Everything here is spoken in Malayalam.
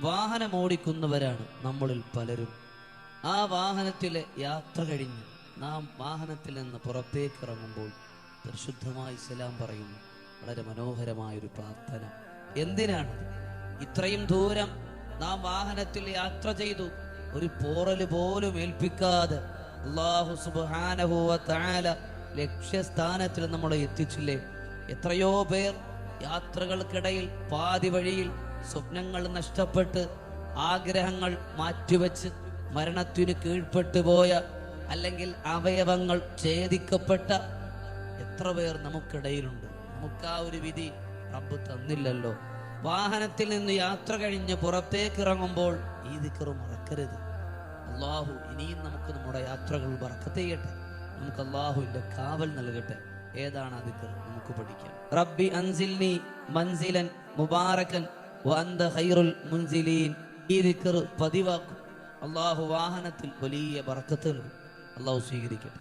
വാഹനം ഓടിക്കുന്നവരാണ് നമ്മളിൽ പലരും. ആ വാഹനത്തിലെ യാത്ര കഴിഞ്ഞ് നാം വാഹനത്തിൽ നിന്ന് പുറത്തേക്ക് ഇറങ്ങുമ്പോൾ പരിശുദ്ധമായി സലാം പറയുന്നു. വളരെ മനോഹരമായൊരു പ്രാർത്ഥന. എന്തിനാണ് ഇത്രയും ദൂരം നാം വാഹനത്തിൽ യാത്ര ചെയ്തു, ഒരു പോറല് പോലും ഏൽപ്പിക്കാതെ അല്ലാഹു സുബ്ഹാനഹു വ തആല ലക്ഷ്യസ്ഥാനത്തിൽ നമ്മളെ എത്തിച്ചില്ലേ? എത്രയോ പേർ യാത്രകൾക്കിടയിൽ പാതി വഴിയിൽ സ്വപ്നങ്ങൾ നഷ്ടപ്പെട്ട് ആഗ്രഹങ്ങൾ മാറ്റിവെച്ച് മരണത്തിന് കീഴ്പ്പെട്ടു പോയ, അല്ലെങ്കിൽ അവയവങ്ങൾ ഛേദിക്കപ്പെട്ട എത്ര പേർ നമുക്കിടയിലുണ്ട്. നമുക്ക് ആ ഒരു വിധി റബ്ബ് തന്നില്ലല്ലോ. വാഹനത്തിൽ നിന്ന് യാത്ര കഴിഞ്ഞ് പുറത്തേക്ക് ഇറങ്ങുമ്പോൾ ഈ ദിക്ർ മറക്കരുത്. അല്ലാഹു ഇനിയും നമുക്ക് നമ്മുടെ യാത്രകൾ ബർക്കത്ത് ചെയ്യട്ടെ, നമുക്ക് അല്ലാഹുവിന്റെ കാവൽ നൽകട്ടെ. ഏതാണ് ആ ദിക്ർ? നമുക്ക് പഠിക്കാം. റബ്ബി അൻസിൽനി മൻസിലൻ മുബാറകൻ വഅന്ത ഖൈറുൽ മുൻസിലീൻ. ഈ ദിക്ർ പതിവാക്കും. അല്ലാഹു വാഹനത്തിൽ വലിയ ബർക്കത്ത് നൽകും. അല്ലാഹു സ്വീകരിക്കട്ടെ.